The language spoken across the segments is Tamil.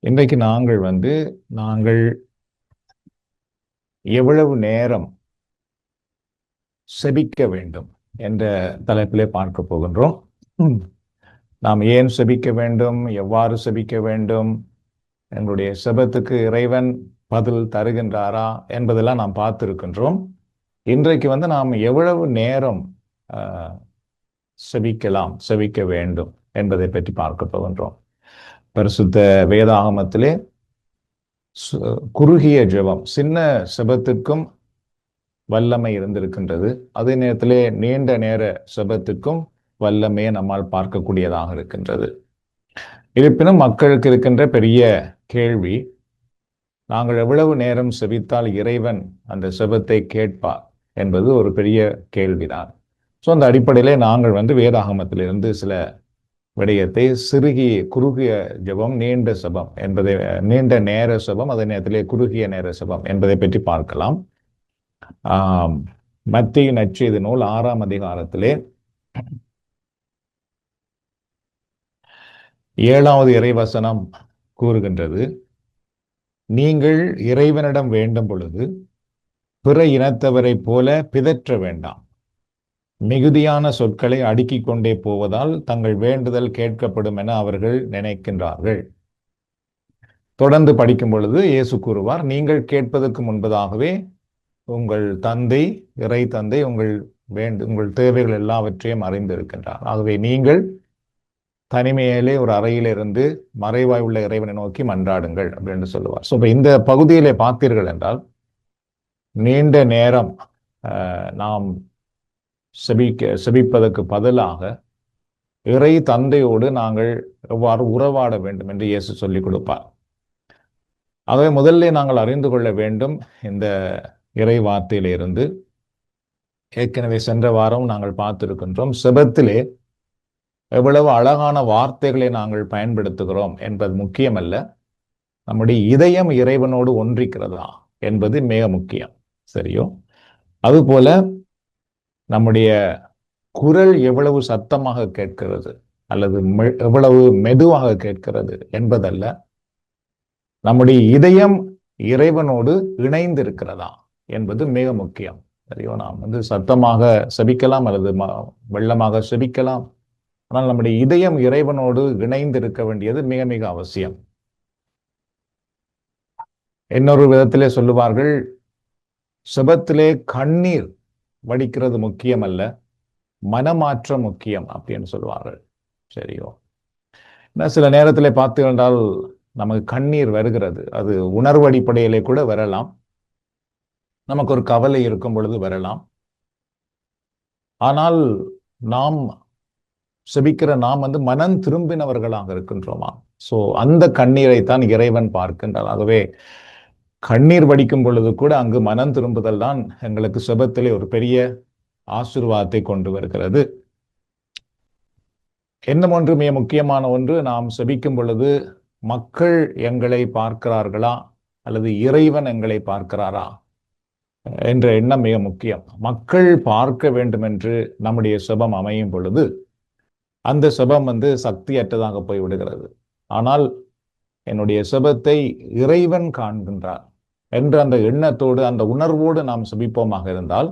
இன்றைக்கு நாங்கள் எவ்வளவு நேரம் செபிக்க வேண்டும் என்ற தலைப்பிலே பார்க்க போகின்றோம். நாம் ஏன் செபிக்க வேண்டும், எவ்வாறு செபிக்க வேண்டும், எங்களுடைய செபத்துக்கு இறைவன் பதில் தருகின்றாரா என்பதெல்லாம் நாம் பார்த்திருக்கின்றோம். இன்றைக்கு நாம் எவ்வளவு நேரம் செபிக்க வேண்டும் என்பதை பற்றி பார்க்க போகின்றோம். பரிசுத்த வேதாகமத்திலே குறுகிய ஜெபம், சின்ன செபத்துக்கும் வல்லமை இருந்திருக்கின்றது. அதே நேரத்திலே நீண்ட நேர செபத்துக்கும் வல்லமையை நம்மால் பார்க்கக்கூடியதாக இருக்கின்றது. இருப்பினும் மக்களுக்கு இருக்கின்ற பெரிய கேள்வி, நாங்கள் எவ்வளவு நேரம் செபித்தால் இறைவன் அந்த செபத்தை கேட்பார் என்பது ஒரு பெரிய கேள்விதான். அந்த அடிப்படையிலே நாங்கள் வேதாகமத்திலிருந்து சில விடயத்தை குறுகிய ஜெபம், நீண்ட செபம் என்பதை, நீண்ட நேர செபம், அதே நேரத்திலே குறுகிய நேர செபம் என்பதை பற்றி பார்க்கலாம். மத்தேயு நற்செய்தி நூல் 6ஆம் அதிகாரத்திலே 7வது இறைவசனம் கூறுகின்றது, நீங்கள் இறைவனிடம் வேண்டும் பொழுது பிற இனத்தவரைப் போல பிதற்ற வேண்டாம். மிகுதியான சொற்களை அடுக்கிக் கொண்டே போவதால் தங்கள் வேண்டுதல் கேட்கப்படும் என அவர்கள் நினைக்கின்றார்கள். தொடர்ந்து படிக்கும் பொழுது இயேசு கூறுவார், நீங்கள் கேட்பதற்கு முன்பதாகவே உங்கள் தந்தை, இறை தந்தை உங்கள் தேவைகள் எல்லாவற்றையும் அறிந்திருக்கின்றார். ஆகவே நீங்கள் தனிமையிலே ஒரு அறையிலிருந்து மறைவாய் உள்ள இறைவனை நோக்கி மன்றாடுங்கள் அப்படின்னு சொல்லுவார். இப்போ இந்த பகுதியிலே பார்த்தீர்கள் என்றால், நீண்ட நேரம் நாம் செபிப்பதற்கு பதிலாக இறை தந்தையோடு நாங்கள் எவ்வாறு உறவாட வேண்டும் என்று இயேசு சொல்லிக் கொடுப்பார். ஆகவே முதல்ல நாங்கள் அறிந்து கொள்ள வேண்டும், இந்த இறை வார்த்தையிலிருந்து ஏற்கனவே சென்ற வாரம் நாங்கள் பார்த்திருக்கின்றோம், செபத்திலே எவ்வளவு அழகான வார்த்தைகளை நாங்கள் பயன்படுத்துகிறோம் என்பது முக்கியமல்ல, நம்முடைய இதயம் இறைவனோடு ஒன்றிக்கிறதா என்பது மிக முக்கியம். சரியோ? அதுபோல நம்முடைய குரல் எவ்வளவு சத்தமாக கேட்கிறது அல்லது எவ்வளவு மெதுவாக கேட்கிறது என்பதல்ல, நம்முடைய இதயம் இறைவனோடு இணைந்து இருக்கிறதா என்பது மிக முக்கியம். சரியோ? நாம் சத்தமாக செபிக்கலாம் அல்லது வெள்ளமாக செபிக்கலாம், ஆனால் நம்முடைய இதயம் இறைவனோடு இணைந்து இருக்க வேண்டியது மிக மிக அவசியம். இன்னொரு விதத்திலே சொல்லுவார்கள், செபத்திலே கண்ணீர் வடிக்கிறது முக்கியம் அல்ல, மனமாற்றம் முக்கியம் அப்படின்னு சொல்லுவார்கள். சரியோ? சில நேரத்தில் பார்த்தீர்கள், நமக்கு கண்ணீர் வருகிறது, அது உணர்வு அடிப்படையிலே கூட வரலாம், நமக்கு ஒரு கவலை இருக்கும் பொழுது வரலாம். ஆனால் நாம் செபிக்கிற நாம் மனம் திரும்பினவர்களாக இருக்கின்றோமா? அந்த கண்ணீரை தான் இறைவன் பார்க்கின்றார். ஆகவே கண்ணீர் வடிக்கும் பொழுது கூட அங்கு மனம் திரும்புதல் தான் எங்களுக்கு செபத்திலே ஒரு பெரிய ஆசீர்வாதத்தை கொண்டு வருகிறது. இன்னும் ஒன்று மிக முக்கியமான ஒன்று, நாம் செபிக்கும் பொழுது மக்கள் எங்களை பார்க்கிறார்களா அல்லது இறைவன் எங்களை பார்க்கிறாரா என்ற எண்ணம் மிக முக்கியம். மக்கள் பார்க்க வேண்டும் என்று நம்முடைய செபம் அமையும் பொழுது அந்த செபம் சக்தியற்றதாக போய்விடுகிறது. ஆனால் என்னுடைய செபத்தை இறைவன் காண்கின்றார் என்ற அந்த எண்ணத்தோடு, அந்த உணர்வோடு நாம் செபிப்போமாக இருந்தால்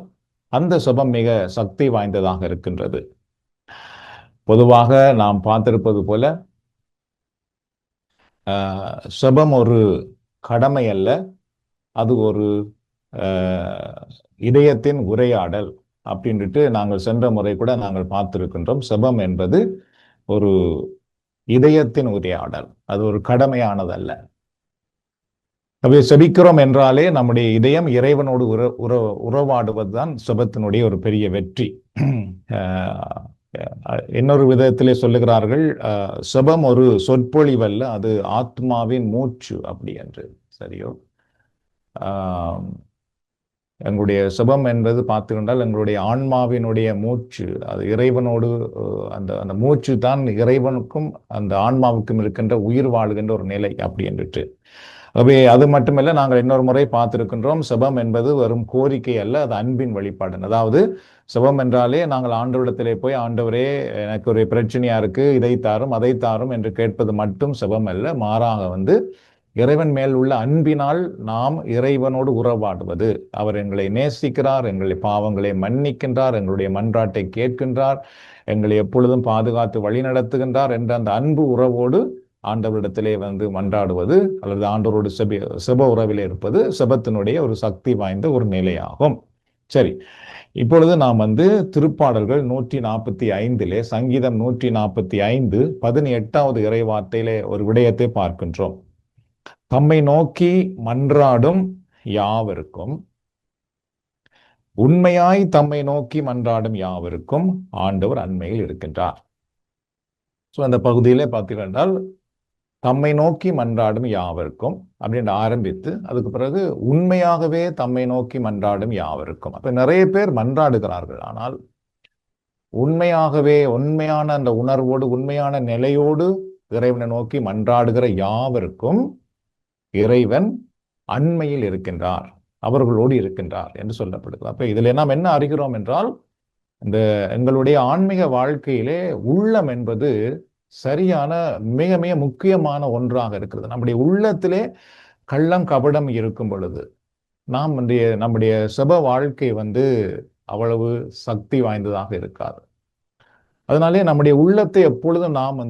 அந்த செபம் மிக சக்தி வாய்ந்ததாக இருக்கின்றது. பொதுவாக நாம் பார்த்திருப்பது போல, செபம் ஒரு கடமை அல்ல, அது ஒரு இதயத்தின் உரையாடல் அப்படின்ட்டு நாங்கள் சென்ற முறை கூட நாங்கள் பார்த்திருக்கின்றோம். செபம் என்பது ஒரு இதயத்தின் உரையாடல், அது ஒரு கடமையானதல்ல. செபிக்கிறோம் என்றாலே நம்முடைய இதயம் இறைவனோடு உறவாடுவதுதான் செபத்தினுடைய ஒரு பெரிய வெற்றி. இன்னொரு விதத்திலே சொல்லுகிறார்கள், செபம் ஒரு சொற்பொழிவல்ல, அது ஆத்மாவின் மூச்சு அப்படி என்று. சரியோ? எங்களுடைய செபம் என்பது பார்த்துக்கொண்டால் எங்களுடைய ஆன்மாவினுடைய மூச்சு, அது இறைவனோடு அந்த மூச்சு தான் இறைவனுக்கும் அந்த ஆன்மாவுக்கும் இருக்கின்ற உயிர் வாழ்கின்ற ஒரு நிலை அப்படி என்றுட்டு. அவை அது மட்டுமல்ல, நாங்கள் இன்னொரு முறை பார்த்திருக்கின்றோம், செபம் என்பது வெறும் கோரிக்கை அல்ல, அது அன்பின் வெளிப்பாடு. அதாவது செபம் என்றாலே நாங்கள் ஆண்டவரிடத்திலே போய், ஆண்டவரே எனக்கு ஒரு பிரச்சனையா இருக்கு, இதை தாரும் அதை தாரும் என்று கேட்பது மட்டும் செபம் அல்ல. மாறாக இறைவன் மேல் உள்ள அன்பினால் நாம் இறைவனோடு உறவாடுவது. அவர் எங்களை நேசிக்கிறார், எங்களை பாவங்களை மன்னிக்கின்றார், எங்களுடைய மன்றாட்டை கேட்கின்றார், எங்களை எப்பொழுதும் பாதுகாத்து வழி நடத்துகின்றார் என்ற அந்த அன்பு உறவோடு ஆண்டவரிடத்திலே மன்றாடுவது அல்லது ஆண்டவரோடு செப உறவிலே இருப்பது செபத்தினுடைய ஒரு சக்தி வாய்ந்த ஒரு நிலையாகும். சரி, இப்பொழுது நாம் திருப்பாடல்கள் 145 சங்கீதம் 145 18வது இறைவார்த்தையிலே ஒரு விடயத்தை பார்க்கின்றோம். தம்மை நோக்கி மன்றாடும் யாவருக்கும், உண்மையாய் தம்மை நோக்கி மன்றாடும் யாவருக்கும் ஆண்டவர் அண்மையில் இருக்கின்றார். அந்த பகுதியிலே பார்த்தீங்கன்னா, தம்மை நோக்கி மன்றாடும் யாவருக்கும் அப்படின்னு ஆரம்பித்து அதுக்கு பிறகு உண்மையாகவே தம்மை நோக்கி மன்றாடும் யாவருக்கும். அப்ப நிறைய பேர் மன்றாடுகிறார்கள், ஆனால் உண்மையாகவே உண்மையான அந்த உணர்வோடு உண்மையான நிலையோடு இறைவனை நோக்கி மன்றாடுகிற யாவருக்கும் இறைவன் அண்மையில் இருக்கின்றார், அவர்களோடு இருக்கின்றார் என்று சொல்லப்படுகிறது. அப்ப இதுல நாம் என்ன அறிகிறோம் என்றால், இந்த எங்களுடைய ஆன்மீக வாழ்க்கையிலே உள்ளம் என்பது சரியான மிக மிக முக்கியமான ஒன்றாக இருக்கிறது. நம்முடைய உள்ளத்திலே கள்ளம் கபடம் இருக்கும் பொழுது நாம் நம்முடைய செப வாழ்க்கை அவ்வளவு சக்தி வாய்ந்ததாக இருக்காது. அதனாலே நம்முடைய உள்ளத்தை எப்பொழுதும் நாம்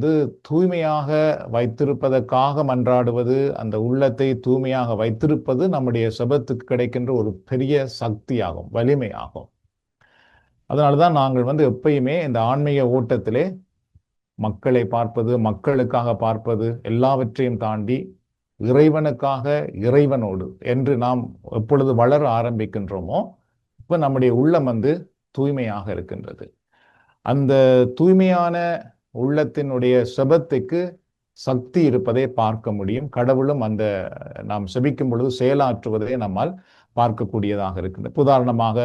தூய்மையாக வைத்திருப்பதற்காக மன்றாடுவது, அந்த உள்ளத்தை தூய்மையாக வைத்திருப்பது நம்முடைய செபத்துக்கு கிடைக்கின்ற ஒரு பெரிய சக்தியாகும், வலிமையாகும். அதனால்தான் நாங்கள் எப்பயுமே இந்த ஆன்மீக ஓட்டத்திலே மக்களை பார்ப்பது, மக்களுக்காக பார்ப்பது, எல்லாவற்றையும் தாண்டி இறைவனுக்காக இறைவனோடு என்று நாம் எப்பொழுது வளர ஆரம்பிக்கின்றோமோ இப்ப நம்முடைய உள்ளம் தூய்மையாக இருக்கின்றது. அந்த தூய்மையான உள்ளத்தினுடைய செபத்துக்கு சக்தி இருப்பதை பார்க்க முடியும். கடவுளும் நாம் செபிக்கும் பொழுது செயலாற்றுவதை நம்மால் பார்க்கக்கூடியதாக இருக்கின்றது. உதாரணமாக,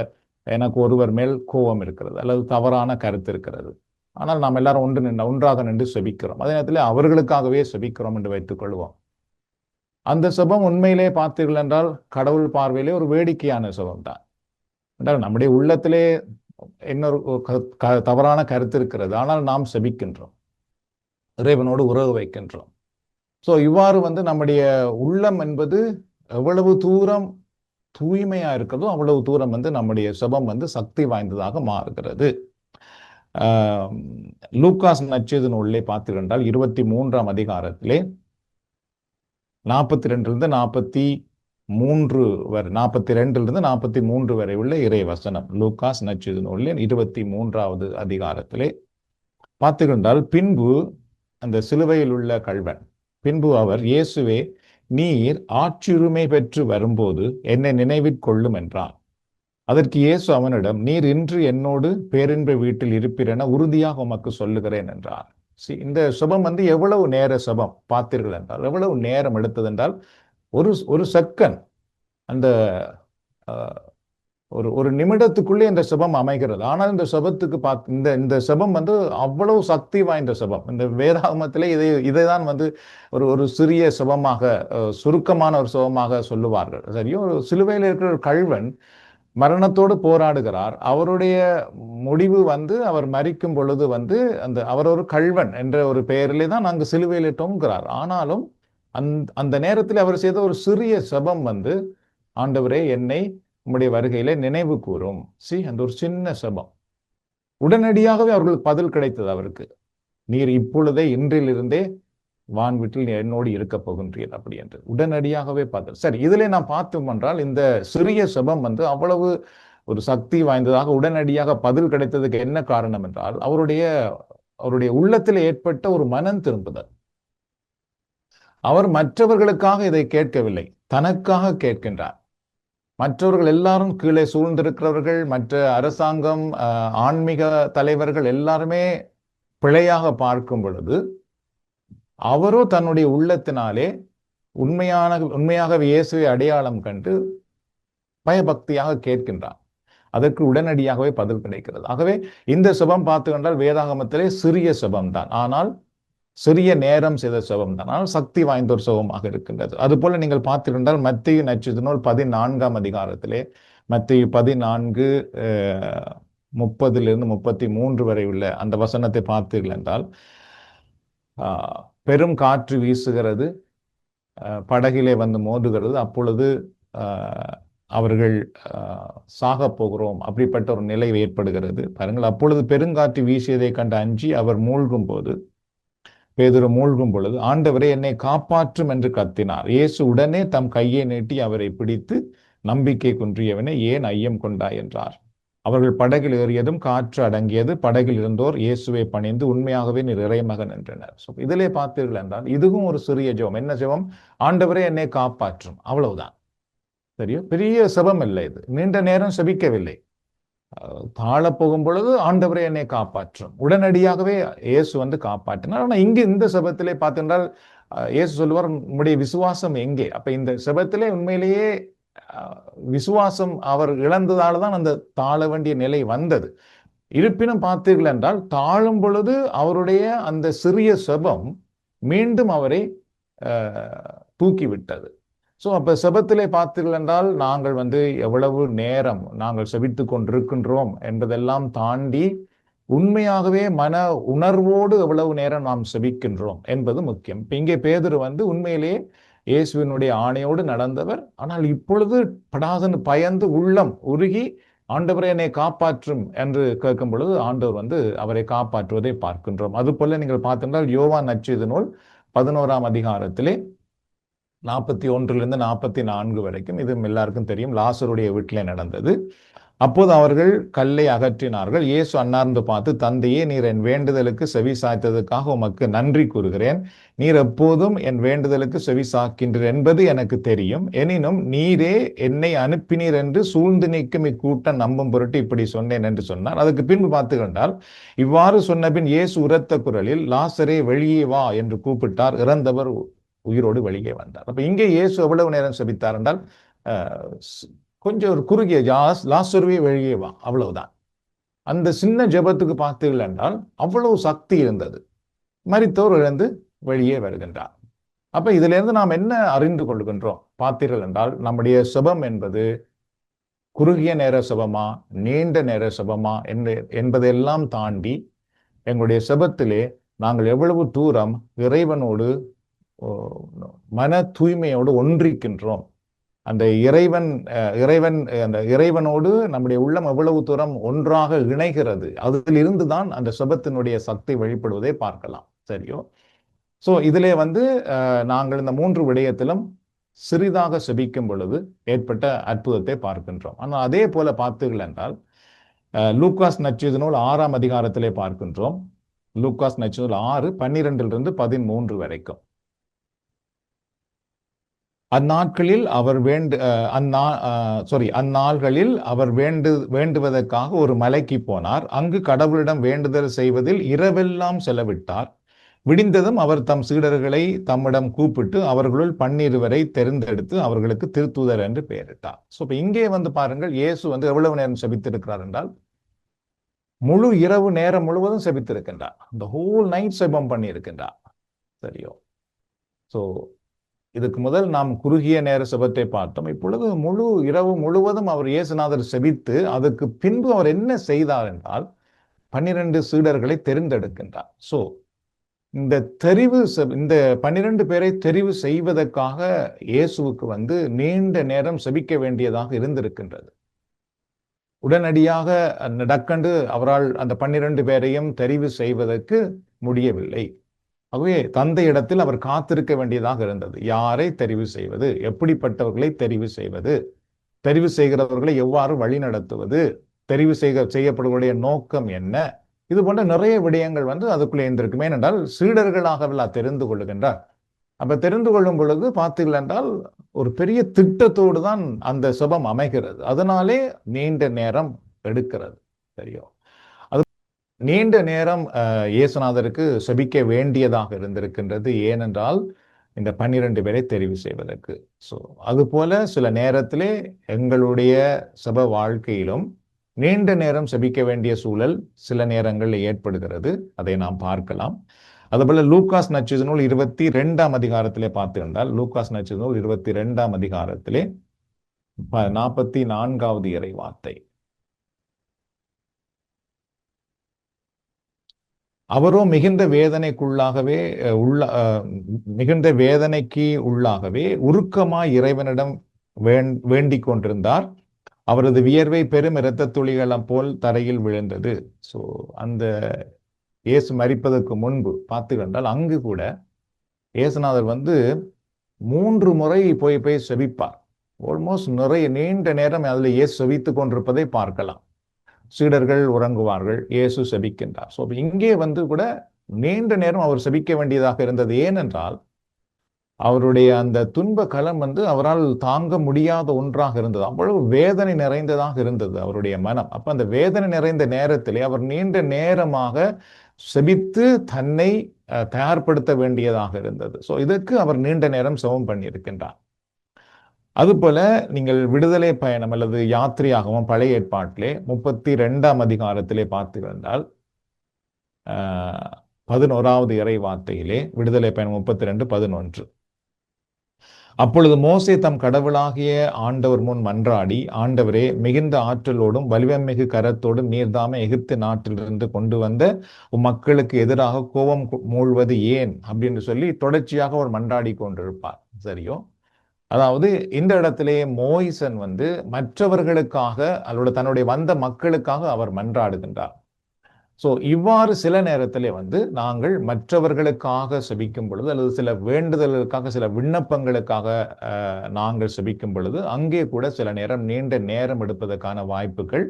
எனக்கு ஒருவர் மேல் கோபம் இருக்கிறது அல்லது தவறான கருத்து இருக்கிறது, ஆனால் நாம் எல்லாரும் ஒன்றாக நின்று செபிக்கிறோம். அதே நேரத்தில் அவர்களுக்காகவே செபிக்கிறோம் என்று வைத்துக் கொள்வோம். அந்த செபம் உண்மையிலே பார்த்தீர்கள் என்றால் கடவுள் பார்வையிலே ஒரு வேடிக்கையான செபம் தான். என்றால் நம்முடைய உள்ளத்திலே இன்னொரு தவறான கருத்து இருக்கிறது, ஆனால் நாம் செபிக்கின்றோம், இறைவனோடு உறவு வைக்கின்றோம். இவ்வாறு நம்முடைய உள்ளம் என்பது எவ்வளவு தூரம் தூய்மையா இருக்கிறதோ அவ்வளவு தூரம் நம்முடைய செபம் சக்தி வாய்ந்ததாக மாறுகிறது. லூக்காஸ் நற்செய்தி நூலிலே பார்த்தீர்கள் 23ஆம் அதிகாரத்திலே 42 வரை 43 வரை உள்ள இறை வசனம். லூக்காஸ் நற்செய்தி நூலில் 23வது அதிகாரத்திலே பார்த்தீர்கள், பின்பு அந்த சிலுவையில் உள்ள கள்வன், பின்பு அவர், இயேசுவே, நீர் ஆட்சியுரிமை பெற்று வரும்போது என்னை நினைவிற்கொள்ளும் என்றார். அதற்கு இயேசு அவனிடம், நீர் இன்று என்னோடு பேரின்ப வீட்டில் இருப்பீரென உறுதியாக உமக்கு சொல்லுகிறேன் என்றார். இந்த சுபம் எவ்வளவு நேர சுபம் பார்த்தீர்கள் என்றால், எவ்வளவு நேரம் எடுத்தது என்றால், ஒரு செகண்ட், அந்த ஒரு நிமிடத்துக்குள்ளே இந்த சுபம் அமைகிறது. ஆனால் இந்த சுபத்துக்கு இந்த சுபம் அவ்வளவு சக்தி வாய்ந்த சுபம். இந்த வேதாகமத்திலே இதைதான் ஒரு சிறிய சுபமாக, சுருக்கமான ஒரு சுபமாக சொல்லுவார்கள். சரியோ, ஒரு சிலுவையில் இருக்கிற ஒரு கள்வன் மரணத்தோடு போராடுகிறார். அவருடைய முடிவு அவர் மரிக்கும் பொழுது அவர் ஒரு கள்வன் என்ற ஒரு பெயரிலே தான் அங்கு சிலுவையிலே தொங்குகிறார். ஆனாலும் அந்த நேரத்தில் அவர் செய்த ஒரு சிறிய செபம் ஆண்டவரே, என்னை உம்முடைய வருகையிலே நினைவு கூறும். அந்த ஒரு சின்ன செபம், உடனடியாகவே அவர்களுக்கு பதில் கிடைத்தது. அவருக்கு, நீர் இப்பொழுதே இன்றிலிருந்தே வான் வீட்டில் என்னோடு இருக்க போகின்றீர் அப்படி என்று உடனடியாகவே பார்த்தது. சரி, இதிலே நாம் பார்த்தோம் என்றால், இந்த சிறிய செபம் அவ்வளவு ஒரு சக்தி வாய்ந்ததாக உடனடியாக பதில் கிடைத்ததுக்கு என்ன காரணம் என்றால், அவருடைய உள்ளத்தில் ஏற்பட்ட ஒரு மனம் திரும்புதல். அவர் மற்றவர்களுக்காக இதை கேட்கவில்லை, தனக்காக கேட்கின்றார். மற்றவர்கள் எல்லாரும் கீழே சூழ்ந்திருக்கிறவர்கள், மற்ற அரசாங்கம், ஆன்மீக தலைவர்கள் எல்லாருமே பிழையாக பார்க்கும் பொழுது, அவரோ தன்னுடைய உள்ளத்தினாலே உண்மையாக இயேசுவை அடையாளம் கண்டு பயபக்தியாக கேட்கின்றார். அதற்கு உடனடியாகவே பதில் கிடைக்கிறது. ஆகவே இந்த சுபம் பார்த்து கொண்டால் வேதாகமத்திலே சிறிய சுபம் தான், ஆனால் சிறிய நேரம் செய்த செபம் தான், ஆனால் சக்தி வாய்ந்த ஒரு செபமாக இருக்கின்றது. அதுபோல நீங்கள் பார்த்திருந்தால் மத்தேயு நற்செய்தி நூல் 14ஆம் அதிகாரத்திலே, மத்தேயு 14 30 33 வரை உள்ள அந்த வசனத்தை பார்த்தீர்கள் என்றால், பெரும் காற்று வீசுகிறது, படகிலே வந்து மோதுகிறது, அப்பொழுது அவர்கள் சாக போகிறோம் அப்படிப்பட்ட ஒரு நிலை ஏற்படுகிறது பாருங்கள். அப்பொழுது பெருங்காற்று வீசியதை கண்டு அஞ்சி அவர் மூழ்கும் போது, பேதுரு மூழ்கும் பொழுது, ஆண்டவரே என்னை காப்பாற்றும் என்று கத்தினார். இயேசு உடனே தம் கையை நீட்டி அவரை பிடித்து, நம்பிக்கை குன்றியவனே ஏன் ஐயம் கொண்டாய் என்றார். அவர்கள் படகில் ஏறியதும் காற்று அடங்கியது. படகில் இருந்தோர் இயேசுவை பணிந்து, உண்மையாகவே நீர் இறைமகன் என்றனர். இதிலே பார்த்தீர்கள் என்றால் இதுவும் ஒரு சிறிய ஜெபம். என்ன ஜெபம்? ஆண்டவரே என்னை காப்பாற்றும், அவ்வளவுதான். சரியோ, பெரிய செபம் இல்லை இது. நீண்ட நேரம் செபிக்கவில்லை. தாழ போகும் பொழுது ஆண்டவரே என்னை காப்பாற்றும், உடனடியாகவே இயேசு வந்து காப்பாற்றினார். ஆனா இங்கு இந்த செபத்திலே பார்த்தென்றால் இயேசு சொல்லுவார், உம்முடைய விசுவாசம் எங்கே? அப்ப இந்த செபத்திலே உண்மையிலேயே விசுவாசம் அவர் இழந்ததால் தான் அந்த தாழ வேண்டிய நிலை வந்தது. இருப்பினும் பார்த்தீர்கள் என்றால் தாழும் பொழுது அவருடைய அந்த சிறிய செபம் மீண்டும் அவரை தூக்கிவிட்டது. அப்ப செபத்திலே பார்த்தீர்கள் என்றால் நாங்கள் வந்து எவ்வளவு நேரம் நாங்கள் செபித்து கொண்டிருக்கின்றோம் என்பதெல்லாம் தாண்டி உண்மையாகவே மன உணர்வோடு எவ்வளவு நேரம் நாம் செபிக்கின்றோம் என்பது முக்கியம். இப்ப இங்கே பேதுரு வந்து உண்மையிலேயே இயேசுவினுடைய ஆணையோடு நடந்தவர். ஆனால் இப்பொழுது படாதன்னு பயந்து உள்ளம் உருகி ஆண்டவரை என்னை காப்பாற்றும் என்று கேட்கும் பொழுது ஆண்டவர் வந்து அவரை காப்பாற்றுவதை பார்க்கின்றோம். அதுபோல நீங்கள் பார்த்தென்றால் யோவான் நற்செய்தி நூல் 11ஆம் அதிகாரத்திலே 41 44 வரைக்கும், இது எல்லாருக்கும் தெரியும், லாசருடைய வீட்டிலே நடந்தது. அப்போது அவர்கள் கல்லை அகற்றினார்கள். இயேசு அன்னார்ந்து பார்த்து, தந்தையே, நீர் என் வேண்டுதலுக்கு செவி சாய்த்ததுக்காக உமக்கு நன்றி கூறுகிறேன். நீர் எப்போதும் என் வேண்டுதலுக்கு செவி சாக்கின்றீர் என்பது எனக்கு தெரியும். எனினும் நீரே என்னை அனுப்பினீர் என்று சூழ்ந்து நிற்கும் இக்கூட்டம் நம்பும் பொருட்டு இப்படி சொன்னேன் என்று சொன்னார். அதுக்கு பின்பு பார்த்துக்கொண்டால், இவ்வாறு சொன்ன பின் இயேசு உரத்த குரலில், லாசரே வெளியே வா என்று கூப்பிட்டார். இறந்தவர் உயிரோடு வெளியே வந்தார். அப்ப இங்கே இயேசு எவ்வளவு நேரம் செபித்தார் என்றால் கொஞ்சம் ஒரு குறுகிய, லாசருவே வெளியே வா, அவ்வளவுதான். அந்த சின்ன ஜெபத்துக்கு பார்த்தீர்கள் என்றால் அவ்வளவு சக்தி இருந்தது. மரித்தோர் இழந்து வெளியே வருகின்றார். அப்ப இதுல இருந்து நாம் என்ன அறிந்து கொள்கின்றோம் பார்த்தீர்கள் என்றால், நம்முடைய செபம் என்பது குறுகிய நேர செபமா நீண்ட நேர செபமா என்பதெல்லாம் தாண்டி எங்களுடைய செபத்திலே நாங்கள் எவ்வளவு தூரம் இறைவனோடு மன தூய்மையோடு ஒன்றிக்கின்றோம், அந்த இறைவனோடு நம்முடைய உள்ளம் எவ்வளவு தூரம் ஒன்றாக இணைகிறது, அதிலிருந்து தான் அந்த செபத்தினுடைய சக்தி வெளிப்படுவதை பார்க்கலாம். சரியோ? இதிலே வந்து நாங்கள் இந்த 3 விடயத்திலும் சிறிதாக செபிக்கும் பொழுது ஏற்பட்ட அற்புதத்தை பார்க்கின்றோம். ஆனால் அதே போல பார்த்தீர்கள் என்றால் லூக்காஸ் நற்செய்தி நூல் 6ஆம் அதிகாரத்திலே பார்க்கின்றோம். லூக்காஸ் நற்செய்தி நூல் 6 12-13 வரைக்கும். அந்நாட்களில் அவர் வேண்டுவதற்காக ஒரு மலைக்கு போனார். அங்கு கடவுளிடம் வேண்டுதல் செய்வதில் இரவெல்லாம் செலவிட்டார். விடிந்ததும் அவர் தம் சீடர்களை தம்மிடம் கூப்பிட்டு அவர்களுள் 12 தேர்ந்தெடுத்து அவர்களுக்கு திருத்தூதர் என்று பெயரிட்டார். இப்ப இங்கே வந்து பாருங்கள், இயேசு வந்து எவ்வளவு நேரம் செபித்திருக்கிறார் என்றால் முழு இரவு நேரம் முழுவதும் செபித்திருக்கின்றார். இந்த ஹோல் நைட் செபம் பண்ணி இருக்கின்றார். சரியோ? இதுக்கு முதல் நாம் குறுகிய நேர செபத்தை பார்த்தோம். இப்பொழுது முழு இரவு முழுவதும் அவர் இயேசுநாதர் செபித்து அதுக்கு பின்பு அவர் என்ன செய்தார் என்றால் 12 சீடர்களை தெரிந்தெடுக்கின்றார். இந்த 12 பேரை தெரிவு செய்வதற்காக இயேசுவுக்கு வந்து நீண்ட நேரம் செபிக்க வேண்டியதாக இருந்திருக்கின்றது. உடனடியாக நடக்கண்டு அவரால் அந்த 12 பேரையும் தெரிவு செய்வதற்கு முடியவில்லை. ஆகவே தந்தை இடத்தில் அவர் காத்திருக்க வேண்டியதாக இருந்தது. யாரை தெரிவு செய்வது, எப்படிப்பட்டவர்களை தெரிவு செய்வது, தெரிவு செய்கிறவர்களை எவ்வாறு வழி நடத்துவது, தெரிவு செய்யப்படுவடைய நோக்கம் என்ன, இது போன்ற நிறைய விடயங்கள் வந்து அதுக்குள்ளே இருந்திருக்கும். ஏனென்றால் சீடர்களாக தெரிந்து கொள்ளுகின்றார். அப்ப தெரிந்து கொள்ளும் பொழுது பார்த்தீர்கள் என்றால் ஒரு பெரிய திட்டத்தோடு தான் அந்த செபம் அமைகிறது. அதனாலே நீண்ட நேரம் எடுக்கிறது. சரியோ? நீண்ட நேரம் இயேசுநாதருக்கு செபிக்க வேண்டியதாக இருந்திருக்கின்றது. ஏனென்றால் இந்த 12 பேரை தெரிவு செய்வதற்கு. அதுபோல சில நேரத்திலே எங்களுடைய செப வாழ்க்கையிலும் நீண்ட நேரம் செபிக்க வேண்டிய சூழல் சில நேரங்களில் ஏற்படுகிறது. அதை நாம் பார்க்கலாம். அதுபோல லூக்காஸ் நற்செய்தி நூல் 22ஆம் அதிகாரத்திலே பார்த்து என்றால், லூக்காஸ் நற்செய்தி நூல் 22ஆம் அதிகாரத்திலே 44வது இறை வார்த்தை. அவரோ மிகுந்த வேதனைக்குள்ளாகவே மிகுந்த வேதனைக்கு உள்ளாகவே உருக்கமாய் இறைவனிடம் வேண்டிக் கொண்டிருந்தார். அவரது வியர்வை பெரும் இரத்த துளிகளம் போல் தரையில் விழுந்தது. ஸோ அந்த இயேசு மரிப்பதற்கு முன்பு பார்த்து கண்டால் அங்கு கூட இயேசுநாதர் 3 முறை போய் செபிப்பார். ஆல்மோஸ்ட் நீண்ட நேரம் அதில் இயேசு செபித்துக் கொண்டிருப்பதை பார்க்கலாம். சீடர்கள் உறங்குவார்கள், இயேசு செபிக்கின்றார். ஸோ இங்கே கூட நீண்ட நேரம் அவர் செபிக்க வேண்டியதாக இருந்தது. ஏனென்றால் அவருடைய அந்த துன்ப களம் அவரால் தாங்க முடியாத ஒன்றாக இருந்தது. அவ்வளவு வேதனை நிறைந்ததாக இருந்தது அவருடைய மனம். அப்ப அந்த வேதனை நிறைந்த நேரத்திலே அவர் நீண்ட நேரமாக செபித்து தன்னை தயார்படுத்த வேண்டியதாக இருந்தது. ஸோ இதற்கு அவர் நீண்ட நேரம் செபம் பண்ணியிருக்கின்றார். அதுபோல நீங்கள் விடுதலை பயணம் அல்லது யாத்திரையாகவும் பழைய ஏற்பாட்டிலே 32ஆம் அதிகாரத்திலே பார்த்திருந்தால் 11வது இறை வார்த்தையிலே விடுதலை பயணம் 32:11. அப்பொழுது மோசே தம் கடவுளாகிய ஆண்டவர் முன் மன்றாடி, ஆண்டவரே, மிகுந்த ஆற்றலோடும் வலிமைமிகு கரத்தோடும் நீர்தாமே எகிப்து நாட்டிலிருந்து கொண்டு வந்த மக்களுக்கு எதிராக கோபம் மூழ்வது ஏன் அப்படின்னு சொல்லி தொடர்ச்சியாக அவர் மன்றாடி கொண்டிருப்பார். சரியோ? அதாவது இந்த இடத்திலே மோயிசன் மற்றவர்களுக்காக அல்லது தன்னுடைய வந்த மக்களுக்காக அவர் மன்றாடுகின்றார். ஸோ இவ்வாறு சில நேரத்திலே நாங்கள் மற்றவர்களுக்காக செபிக்கும் பொழுது அல்லது சில வேண்டுதல்களுக்காக சில விண்ணப்பங்களுக்காக நாங்கள் செபிக்கும் பொழுது அங்கே கூட சில நேரம் நீண்ட நேரம் எடுப்பதற்கான வாய்ப்புகள்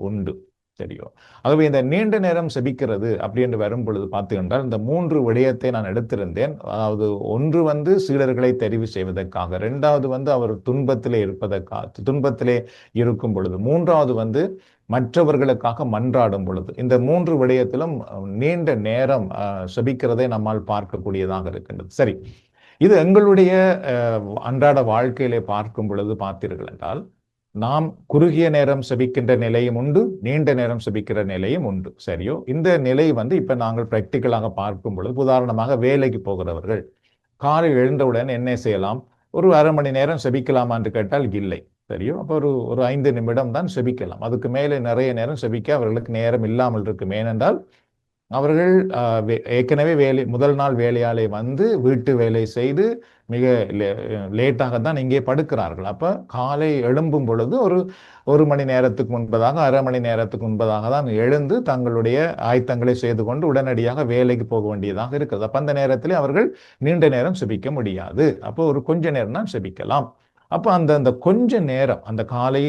உண்டு. சரியோ? ஆகவே இந்த நீண்ட நேரம் செபிக்கிறது அப்படி என்று வரும் பொழுது பார்த்துக்கின்றால் இந்த 3 விடயத்தை நான் எடுத்திருந்தேன். அதாவது ஒன்று சீடர்களை தெரிவு செய்வதற்காக, 2வது அவர் துன்பத்திலே இருக்கும் பொழுது, 3வது மற்றவர்களுக்காக மன்றாடும் பொழுது. இந்த 3 விடயத்திலும் நீண்ட நேரம் செபிக்கிறதை நம்மால் பார்க்கக்கூடியதாக இருக்கின்றது. சரி, இது எங்களுடைய அன்றாட வாழ்க்கையிலே பார்க்கும் பொழுது பார்த்தீர்கள் என்றால் நாம் குறுகிய நேரம் செபிக்கின்ற நிலையும் உண்டு, நீண்ட நேரம் செபிக்கிற நிலையும் உண்டு. சரியோ? இந்த நிலை இப்ப நாங்கள் பிராக்டிக்கலாக பார்க்கும் பொழுது, உதாரணமாக வேலைக்கு போகிறவர்கள் காலை எழுந்தவுடன் என்ன செய்யலாம்? ஒரு அரை மணி நேரம் செபிக்கலாமா என்று கேட்டால் இல்லை. சரியோ? அப்போ ஒரு 5 நிமிடம் தான் செபிக்கலாம். அதுக்கு மேலே நிறைய நேரம் செபிக்க அவர்களுக்கு நேரம் இல்லாமல் இருக்கும். ஏனென்றால் அவர்கள் ஏற்கனவே முதல் நாள் வேலையாலே வீட்டு வேலை செய்து மிக லேட்டாக தான் இங்கே படுக்கிறார்கள். அப்ப காலை எழும்பும் பொழுது ஒரு மணி நேரத்துக்கு முன்பதாக, அரை மணி நேரத்துக்கு முன்பதாக தான் எழுந்து தங்களுடைய ஆயத்தங்களை செய்து கொண்டு உடனடியாக வேலைக்கு போக வேண்டியதாக இருக்கிறது. அப்ப அந்த நேரத்தில் அவர்கள் நீண்ட நேரம் செபிக்க முடியாது. அப்போ ஒரு கொஞ்ச நேரம் தான் செபிக்கலாம். அப்போ அந்த கொஞ்ச நேரம் அந்த காலை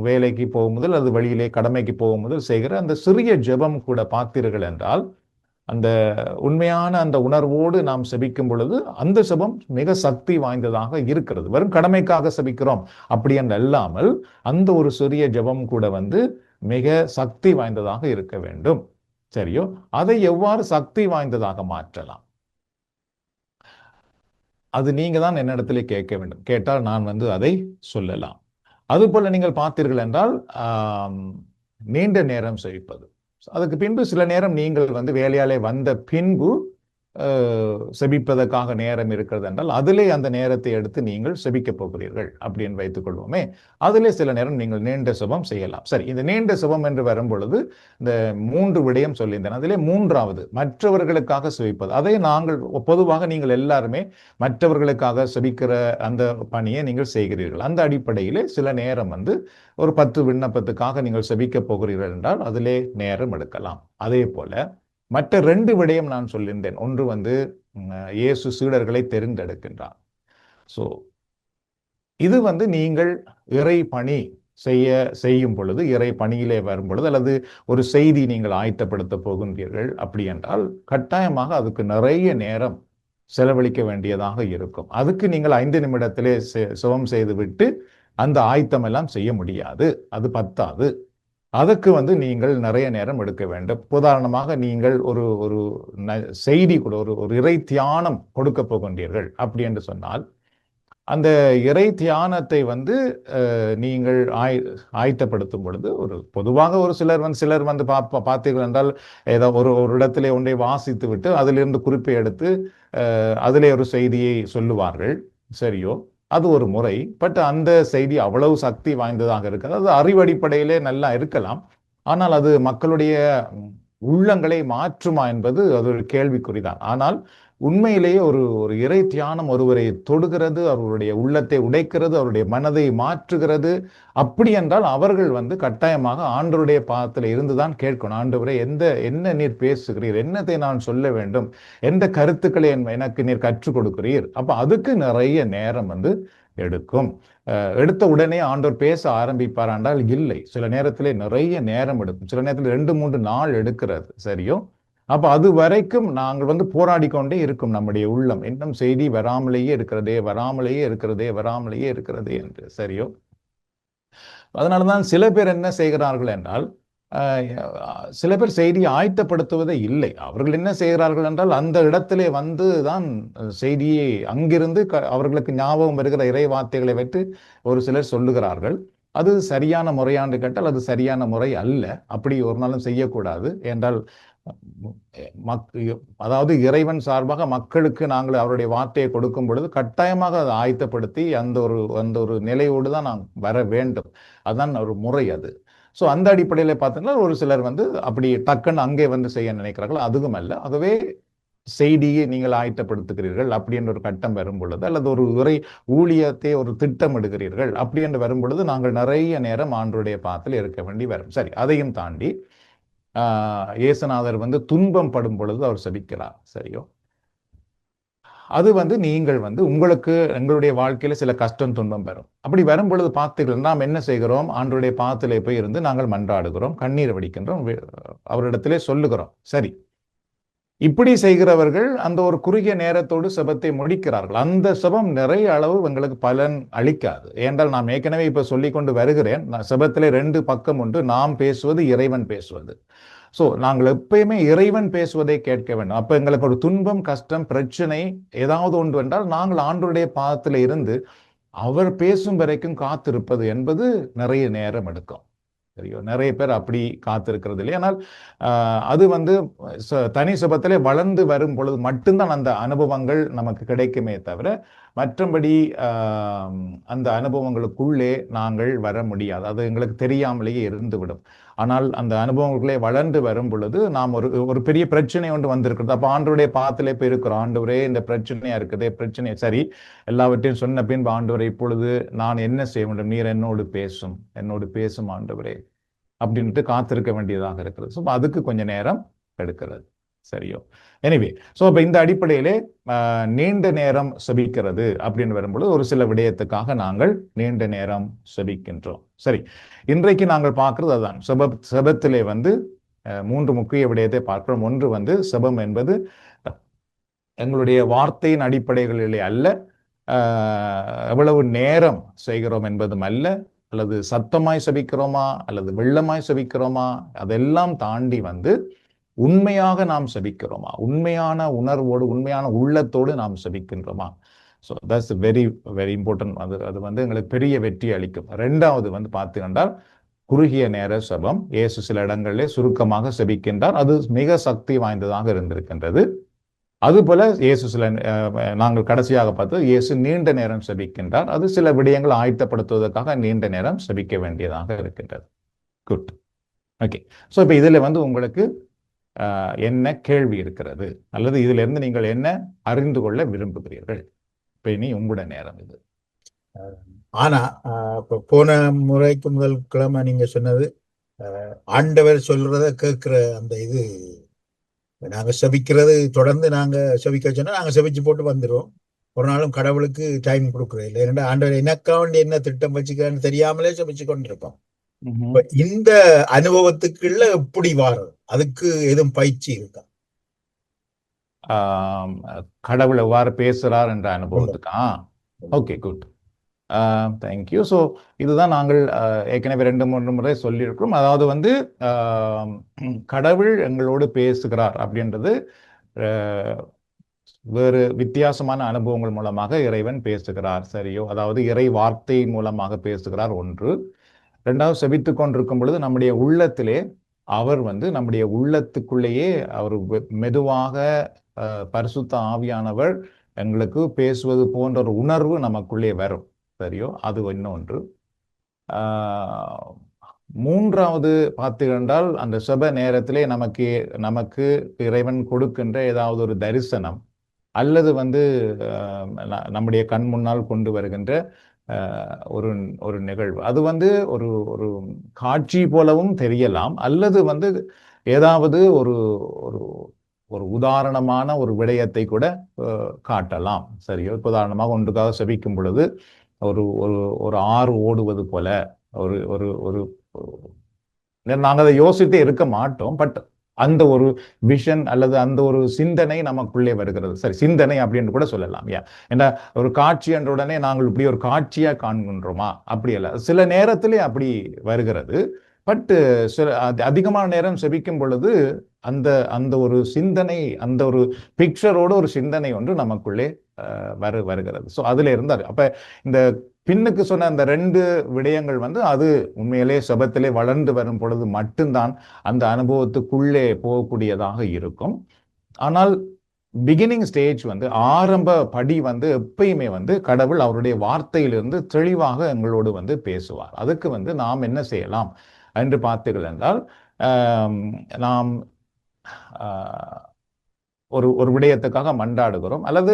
வேலைக்கு போகும் முதல் அது வழியிலே கடமைக்கு போகும் முதல் செய்கிற அந்த சிறிய ஜெபம் கூட பார்த்தீர்கள் என்றால் அந்த உண்மையான அந்த உணர்வோடு நாம் செபிக்கும் பொழுது அந்த செபம் மிக சக்தி வாய்ந்ததாக இருக்கிறது. வெறும் கடமைக்காக செபிக்கிறோம் அப்படி என்று அல்லாமல் அந்த ஒரு சிறிய ஜெபம் கூட மிக சக்தி வாய்ந்ததாக இருக்க வேண்டும். சரியோ? அதை எவ்வாறு சக்தி வாய்ந்ததாக மாற்றலாம்? அது நீங்க தான் என்னிடத்திலே கேட்க வேண்டும். கேட்டால் நான் அதை சொல்லலாம். அதுபோல நீங்கள் பார்த்தீர்கள் என்றால் நீண்ட நேரம் செபிப்பது. அதுக்கு பின்பு சில நேரம் நீங்கள் வேலையாலே வந்த பின்பு செபிப்பதற்காக நேரம் இருக்கிறது என்றால் அதிலே அந்த நேரத்தை எடுத்து நீங்கள் செபிக்க போகிறீர்கள் அப்படின்னு வைத்துக் கொள்வோமே. அதிலே சில நேரம் நீங்கள் நீண்ட செபம் செய்யலாம். சரி, இந்த நீண்ட செபம் என்று வரும் பொழுது இந்த 3 விடயம் சொல்லியிருந்தேன். அதிலே 3வது மற்றவர்களுக்காக செபிப்பது. அதை நாங்கள் பொதுவாக நீங்கள் எல்லாருமே மற்றவர்களுக்காக செபிக்கிற அந்த பணியை நீங்கள் செய்கிறீர்கள். அந்த அடிப்படையிலே சில நேரம் ஒரு 10 விண்ணப்பத்துக்காக நீங்கள் செபிக்க போகிறீர்கள் என்றால் அதிலே நேரம் எடுக்கலாம். அதே போல மற்ற 2 விடயம் நான் சொல்லியிருந்தேன். ஒன்று இயேசு சீடர்களை தெரிந்தெடுக்கின்றார். ஸோ இது நீங்கள் இறை பணி செய்யும் பொழுது, இறை பணியிலே வரும் பொழுது அல்லது ஒரு செய்தி நீங்கள் ஆயத்தப்படுத்த போகின்றீர்கள் அப்படி என்றால் கட்டாயமாக அதுக்கு நிறைய நேரம் செலவழிக்க வேண்டியதாக இருக்கும். அதுக்கு நீங்கள் 5 நிமிடத்திலே சுகம் செய்து விட்டு அந்த ஆயத்தம் எல்லாம் செய்ய முடியாது. அது பத்தாது. அதுக்கு நீங்கள் நிறைய நேரம் எடுக்க வேண்டும். உதாரணமாக நீங்கள் ஒரு செய்தி கூட ஒரு இறை தியானம் கொடுக்க போகின்றீர்கள் அப்படி என்று சொன்னால் அந்த இறை தியானத்தை வந்து நீங்கள் ஆயத்தப்படுத்தும் பொழுது பொதுவாக சிலர் வந்து பார்த்தீர்கள் என்றால் ஏதோ ஒரு இடத்திலே ஒன்றை வாசித்து விட்டு அதிலிருந்து குறிப்பை எடுத்து அதிலே ஒரு செய்தியை சொல்லுவார்கள். சரியோ, அது ஒரு முறை. பட் அந்த செய்தி அவ்வளவு சக்தி வாய்ந்ததாக இருக்காது. அது அறிவடிப்படையிலே நல்லா இருக்கலாம். ஆனால் அது மக்களுடைய உள்ளங்களை மாற்றுமா என்பது அது ஒரு கேள்விக்குறிதான். ஆனால் உண்மையிலேயே ஒரு ஒரு இறை தியானம் ஒருவரை தொடுகிறது, அவருடைய உள்ளத்தை உடைக்கிறது, அவருடைய மனதை மாற்றுகிறது. அப்படி என்றால் அவர்கள் வந்து கட்டாயமாக ஆண்டவருடைய பாதத்தில் இருந்துதான் கேட்கணும். ஆண்டவரே, என்ன நீர் பேசுகிறீர், என்னத்தை நான் சொல்ல வேண்டும், எந்த கருத்துக்களை எனக்கு நீர் கற்றுக் கொடுக்கிறீர். அப்ப அதுக்கு நிறைய நேரம் வந்து எடுக்கும். எடுத்த உடனே ஆண்டவர் பேச ஆரம்பிப்பார் என்றால் இல்லை. சில நேரத்திலே நிறைய நேரம் எடுக்கும். சில நேரத்தில் 2-3 நாள் எடுக்கிறது. சரியோ, அப்ப அது வரைக்கும் நாங்கள் வந்து போராடி கொண்டே இருக்கும் நம்முடைய உள்ளம். இன்னும் செய்தி வராமலேயே இருக்கிறதே, வராமலேயே இருக்கிறதே, வராமலேயே இருக்கிறதே என்று. சரியோ, அதனாலதான் சில பேர் என்ன செய்கிறார்கள் என்றால், சில பேர் செய்தியை ஆயத்தப்படுத்துவதே இல்லை. அவர்கள் என்ன செய்கிறார்கள் என்றால், அந்த இடத்திலே வந்து தான் செய்தியை அங்கிருந்து அவர்களுக்கு ஞாபகம் வருகிற இறை வார்த்தைகளை வைத்து ஒரு சிலர் சொல்லுகிறார்கள். அது சரியான முறையாண்டு கேட்டால் அது சரியான முறை அல்ல. அப்படி ஒரு நாளும் செய்யக்கூடாது. என்றால் அதாவது இறைவன் சார்பாக மக்களுக்கு நாங்கள் அவருடைய வார்த்தையை கொடுக்கும் பொழுது கட்டாயமாக அதை ஆயத்தப்படுத்தி அந்த ஒரு நிலையோடு தான் நாம் வர வேண்டும். அதுதான் ஒரு முறை அது. ஸோ அந்த அடிப்படையில் பார்த்தீங்கன்னா ஒரு சிலர் வந்து அப்படி டக்குன்னு அங்கே வந்து செய்ய நினைக்கிறார்கள். அதுவும் அல்ல. ஆகவே செய்தியை நீங்கள் ஆயத்தப்படுத்துகிறீர்கள் அப்படி என்ற ஒரு கட்டம் வரும் பொழுது, அல்லது ஒரு உரை ஊழியத்தை ஒரு திட்டம் எடுக்கிறீர்கள் அப்படி என்று வரும் பொழுது, நாங்கள் நிறைய நேரம் ஆண்டவருடைய பாதத்தில் இருக்க வேண்டி வரும். சரி, அதையும் தாண்டி இயேசுநாதர் வந்து துன்பம் படும் பொழுது அவர் சபிக்கிறார். சரியோ, அது வந்து நீங்கள் வந்து உங்களுக்கு எங்களுடைய வாழ்க்கையில சில கஷ்டம் துன்பம் வரும். அப்படி வரும் பொழுது பார்த்தீர்கள், நாம் என்ன செய்கிறோம்? ஆண்டவருடைய பாதத்திலே போய் இருந்து நாங்கள் மன்றாடுகிறோம், கண்ணீர் வடிக்கின்றோம், அவரிடத்திலே சொல்லுகிறோம். சரி, இப்படி செய்கிறவர்கள் அந்த ஒரு குறுகிய நேரத்தோடு செபத்தை முடிக்கிறார்கள். அந்த செபம் நிறைய அளவு எங்களுக்கு பலன் அளிக்காது. ஏனென்றால் நாம் ஏற்கனவே இப்ப சொல்லிக் கொண்டு வருகிறேன், செபத்திலே 2 பக்கம் உண்டு. நாம் பேசுவது, இறைவன் பேசுவது. ஸோ நாங்கள் எப்பயுமே இறைவன் பேசுவதை கேட்க வேண்டும். அப்ப எங்களுக்கு ஒரு துன்பம், கஷ்டம், பிரச்சனை ஏதாவது ஒன்று என்றால் நாங்கள் ஆண்டவருடைய பாதத்தில் இருந்து அவர் பேசும் வரைக்கும் காத்திருப்பது என்பது நிறைய நேரம் எடுக்கும். சரியோ, நிறைய பேர் அப்படி காத்திருக்கிறது இல்லை. ஆனால் அது வந்து தனி சுபத்திலே வளர்ந்து வரும் பொழுது மட்டும்தான் அந்த அனுபவங்கள் நமக்கு கிடைக்குமே தவிர, மற்றபடி அந்த அனுபவங்களுக்குள்ளே நாங்கள் வர முடியாது. அது எங்களுக்கு தெரியாமலேயே இருந்துவிடும். ஆனால் அந்த அனுபவங்களுக்குள்ளே வளர்ந்து வரும் பொழுது நாம் ஒரு பெரிய பிரச்சனை ஒன்று வந்திருக்கிறது. அப்போ ஆண்டவருடைய பாதத்திலே போய் இருக்கிறோம். ஆண்டவரே, இந்த பிரச்சனையா இருக்குது, பிரச்சனை சரி, எல்லாவற்றையும் சொன்ன பின்பு ஆண்டவரே, இப்பொழுது நான் என்ன செய்ய வேண்டும்? நீர் என்னோடு பேசும் ஆண்டவரே அப்படின்ட்டு காத்திருக்க வேண்டியதாக இருக்கிறது. ஸோ அதுக்கு கொஞ்சம் நேரம் எடுக்கிறது. சரியோ, எனிவே, ஸோ இப்போ இந்த அடிப்படையிலே நீண்ட நேரம் செபிக்கிறது அப்படின்னு வரும்பொழுது ஒரு சில விடயத்துக்காக நாங்கள் நீண்ட நேரம் செபிக்கின்றோம். சரி, இன்றைக்கு நாங்கள் பார்க்கறது அதுதான். செபத்திலே வந்து 3 முக்கிய விடயத்தை பார்க்கிறோம். ஒன்று வந்து செபம் என்பது எங்களுடைய வார்த்தையின் அடிப்படைகளிலே அல்ல, எவ்வளவு நேரம் செய்கிறோம் என்பதும் அல்ல, அல்லது சத்தமாய் செபிக்கிறோமா அல்லது வெள்ளமாய் செபிக்கிறோமா, அதெல்லாம் தாண்டி வந்து உண்மையாக நாம் செபிக்கிறோமா, உண்மையான உணர்வோடு உண்மையான உள்ளத்தோடு நாம் செபிக்கின்றோமா. So that's very very important. அது வந்து எங்களுக்கு பெரிய வெற்றி அளிக்கும். 2வது வந்து பார்த்தீங்கன்னா குறுகிய நேர செபம். இயேசு சில இடங்களிலே சுருக்கமாக செபிக்கின்றார். அது மிக சக்தி வாய்ந்ததாக இருந்திருக்கின்றது. அதுபோல இயேசு நாங்கள் கடைசியாக பார்த்து இயேசு நீண்ட நேரம் செபிக்கின்றார். அது சில விடயங்கள் ஆயத்தப்படுத்துவதற்காக நீண்ட நேரம் செபிக்க வேண்டியதாக இருக்கின்றது. Good, okay. ஸோ இப்போ இதில் வந்து உங்களுக்கு என்ன கேள்வி இருக்கிறது, அல்லது இதுல இருந்து நீங்கள் என்ன அறிந்து கொள்ள விரும்புகிறீர்கள்? இப்ப இனி உங்களோட நேரம் இது. ஆனா இப்ப போன முறைக்கு முதல் கிழமை நீங்க சொன்னது ஆண்டவர் சொல்றத கேட்கிற அந்த இது, நாங்க செபிக்கிறது தொடர்ந்து நாங்க செபிக்க சொன்னா நாங்க செபிச்சு போட்டு வந்துடுவோம். ஒரு நாளும் கடவுளுக்கு டைம் கொடுக்குறது இல்லை. ஏன்னா ஆண்டவர் எனக்கா வேண்டி என்ன திட்டம் வச்சுக்கிறான்னு தெரியாமலே செபிச்சு கொண்டிருப்போம். இந்த அனுபவத்துக்குள்ள எப்படி வாரம், அதுக்கு எதுவும் பயிற்சி இருக்கா? கடவுள் எவ்வாறு பேசுறார் என்ற அனுபவத்துக்கா? Okay, good, thank you. ஸோ இதுதான் நாங்கள் ஏற்கனவே 2-3 முறை சொல்லியிருக்கிறோம். அதாவது வந்து கடவுள் எங்களோடு பேசுகிறார் அப்படின்றது வேறு வித்தியாசமான அனுபவங்கள் மூலமாக இறைவன் பேசுகிறார். சரியோ? அதாவது இறை வார்த்தை மூலமாக பேசுகிறார் ஒன்று. இரண்டாவது, செபித்துக் கொண்டிருக்கும் பொழுது நம்முடைய உள்ளத்திலே அவர் நம்முடைய உள்ளத்துக்குள்ளேயே அவர் மெதுவாக பரிசுத்த ஆவியானவர் எங்களுக்கு பேசுவது போன்ற ஒரு உணர்வு நமக்குள்ளே வரும். சரியோ? அது இன்னொன்று. மூன்றாவது பார்த்தீர்கள் அந்த செப நேரத்திலே நமக்கு இறைவன் கொடுக்கின்ற ஏதாவது ஒரு தரிசனம் அல்லது நம்முடைய கண் முன்னால் கொண்டு வருகின்ற ஒரு ஒரு நிகழ்வு, அது ஒரு ஒரு காட்சி போலவும் தெரியலாம், அல்லது ஏதாவது ஒரு ஒரு ஒரு உதாரணமான ஒரு விடயத்தை கூட காட்டலாம். சரியோ? உதாரணமாக ஒன்றுக்காக செபிக்கும் பொழுது ஒரு ஒரு ஒரு ஆறு ஓடுவது போல ஒரு ஒரு ஒரு நாங்கள் அதை யோசித்தே இருக்க மாட்டோம். பட் அந்த ஒரு விஷன் அல்லது அந்த ஒரு சிந்தனை நமக்குள்ளே வருகிறது. சரி, சிந்தனை அப்படின்னு கூட சொல்லலாம். ஏன்னா ஒரு காட்சி என்ற உடனே நாங்கள் இப்படி ஒரு காட்சியா காண்கின்றோமா? அப்படி அல்ல, சில நேரத்திலே அப்படி வருகிறது. பட் சில அதிகமான நேரம் செபிக்கும் பொழுது அந்த அந்த ஒரு சிந்தனை, அந்த ஒரு பிக்சரோட ஒரு சிந்தனை ஒன்று நமக்குள்ளே வருகிறது. ஸோ அதுல இருந்தார். அப்ப இந்த பின்னுக்கு சொன்ன அந்த 2 விடயங்கள் அது உண்மையிலே செபத்திலே வளர்ந்து வரும் பொழுது மட்டும்தான் அந்த அனுபவத்துக்குள்ளே போகக்கூடியதாக இருக்கும். ஆனால் பிகினிங் ஸ்டேஜ் ஆரம்ப படி எப்பயுமே கடவுள் அவருடைய வார்த்தையிலிருந்து தெளிவாக எங்களோடு பேசுவார். அதுக்கு நாம் என்ன செய்யலாம் என்று பார்த்தீர்கள் என்றால், நாம் ஒரு விடயத்துக்காக மன்றாடுகிறோம், அல்லது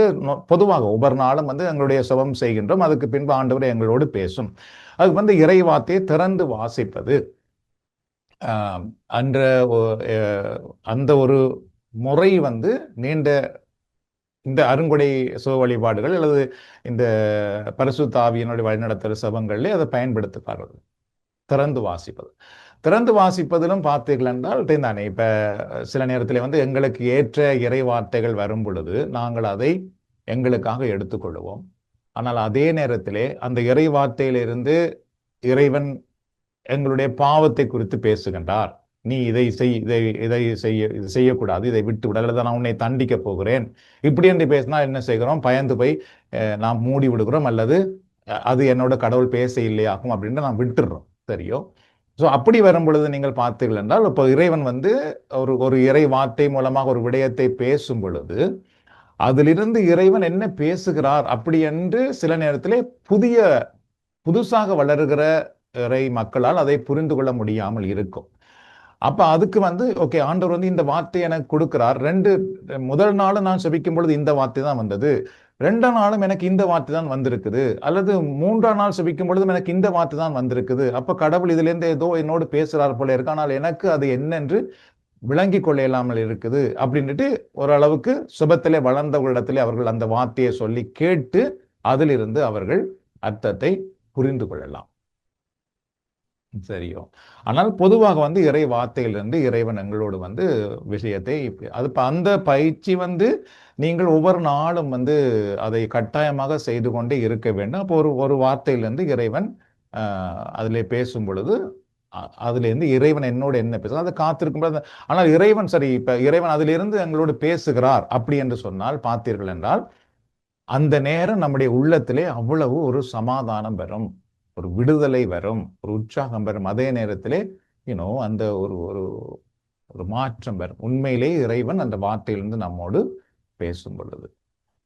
பொதுவாக ஒவ்வொரு நாளும் எங்களுடைய செபம் செய்கின்றோம். அதுக்கு பின்பு ஆண்டவர் எங்களோடு பேசும். அது இறை வார்த்தையை திறந்து வாசிப்பது, அந்த ஒரு முறை நீண்ட இந்த அருங்கொடை சுப வழிபாடுகள் அல்லது இந்த பரிசுத்த ஆவியினுடைய வழிநடத்தல் செபங்களிலே அதை பயன்படுத்துகிறார்கள். திறந்து வாசிப்பது. திறந்து வாசிப்பதிலும் பார்த்தீர்கள் என்றால் தானே, இப்ப சில நேரத்தில் எங்களுக்கு ஏற்ற இறை வார்த்தைகள் வரும் பொழுது நாங்கள் அதை எங்களுக்காக எடுத்துக்கொள்வோம். ஆனால் அதே நேரத்திலே அந்த இறை வார்த்தையிலிருந்து இறைவன் எங்களுடைய பாவத்தை குறித்து பேசுகின்றார். நீ இதை செய்யக்கூடாது, இதை விட்டு விட, அல்லது நான் உன்னை தண்டிக்க போகிறேன், இப்படி என்று பேசினா என்ன செய்கிறோம்? பயந்து போய் நாம் மூடி விடுகிறோம், அல்லது அது என்னோட கடவுள் பேச இல்லையாகும் அப்படின்னு நாம் விட்டுடுறோம். சரியோ? ஸோ அப்படி வரும் பொழுது நீங்கள் பார்த்தீர்கள் என்றால், இப்போ இறைவன் ஒரு இறை வார்த்தை மூலமாக ஒரு விடயத்தை பேசும் பொழுது அதிலிருந்து இறைவன் என்ன பேசுகிறார் அப்படி என்று சில நேரத்திலே புதுசாக வளருகிற இறை மக்களால் அதை புரிந்து கொள்ள முடியாமல் இருக்கும். அப்ப அதுக்கு ஓகே, ஆண்டவர் இந்த வார்த்தை எனக்கு கொடுக்கிறார். முதல் நாளும் நான் செபிக்கும் பொழுது இந்த வார்த்தை தான் வந்தது, 2ஆம் நாளும் எனக்கு இந்த வார்த்தை தான் வந்திருக்குது, அல்லது 3ஆம் நாள் செபிக்கும் பொழுதும் எனக்கு இந்த வார்த்தை தான் வந்திருக்குது. அப்ப கடவுள் இதுல இருந்து ஏதோ என்னோடு பேசுறார் போல இருக்கு, ஆனால் எனக்கு அது என்னென்று விளங்கி கொள்ள இயலாமல் இருக்குது அப்படின்ட்டு ஓரளவுக்கு சுபத்திலே வளர்ந்தவர்களிடத்திலே அவர்கள் அந்த வார்த்தையை சொல்லி கேட்டு அதிலிருந்து அவர்கள் அர்த்தத்தை புரிந்து கொள்ளலாம். சரியோ? ஆனால் பொதுவாக இறை வார்த்தையிலிருந்து இறைவன் எங்களோடு விஷயத்தை அந்த பயிற்சி நீங்கள் ஒவ்வொரு நாளும் அதை கட்டாயமாக செய்து கொண்டே இருக்க வேண்டும். அப்போ ஒரு வார்த்தையிலிருந்து இறைவன் அதிலே பேசும் பொழுது அதிலிருந்து இறைவன் என்னோடு என்ன பேசுறார் அதை காத்திருக்கும் பொழுது, ஆனால் இறைவன் சரி, இப்ப இறைவன் அதிலிருந்து எங்களோடு பேசுகிறார் அப்படி என்று சொன்னால் பார்த்தீர்கள் என்றால் அந்த நேரம் நம்முடைய உள்ளத்திலே அவ்வளவு ஒரு சமாதானம் வரும், ஒரு விடுதலை வரும், ஒரு உற்சாகம் வரும். அதே நேரத்திலே அந்த ஒரு ஒரு ஒரு மாற்றம் வரும். உண்மையிலே இறைவன் அந்த வார்த்தையிலிருந்து நம்மோடு பேசும் பொழுது.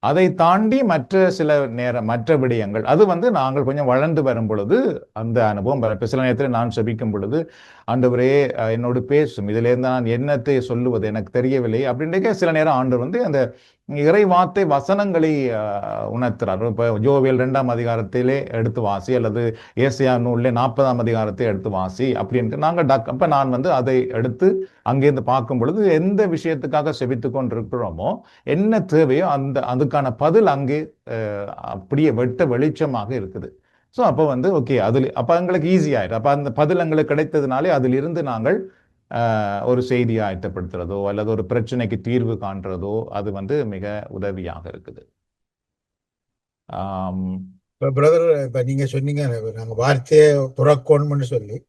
அதை தாண்டி மற்ற விடயங்கள் அது நாங்கள் கொஞ்சம் வளர்ந்து வரும் பொழுது அந்த அனுபவம் வரும். சில நேரத்தில் நான் செபிக்கும் பொழுது, ஆண்டவரே என்னோடு பேசும், இதுல இருந்து நான் என்னத்தை சொல்லுவது எனக்கு தெரியவில்லை அப்படின்றே சில நேரம் ஆண்டவர் அந்த இறை வார்த்தை வசனங்களை உணர்த்துறார். இப்ப யோவேல் 2ஆம் அதிகாரத்திலே எடுத்து வாசி, அல்லது ஏசாயா நூலிலே 40ஆம் அதிகாரத்தை எடுத்து வாசி அப்படின்ட்டு நாங்கள் அப்ப நான் அதை எடுத்து அங்கேருந்து பார்க்கும் பொழுது எந்த விஷயத்துக்காக செபித்து கொண்டிருக்கிறோமோ, என்ன தேவையோ அதுக்கான பதில் அங்கே அப்படியே வெளிச்சமாக இருக்குது. ஸோ அப்போ ஓகே, அப்போ எங்களுக்கு ஈஸி ஆயிடும். அப்போ அந்த பதில் எங்களுக்கு கிடைத்ததுனாலே அதிலிருந்து நாங்கள் ஒரு செய்தியை ஆயத்தப்படுத்துறதோ அல்லது ஒரு பிரச்சனைக்கு தீர்வு காண்றதோ அது மிக உதவியாக இருக்குது. பிரதர், இப்ப நீங்க சொன்னீங்க நாங்க வார்த்தையை துறக்கணும்னு சொல்லி,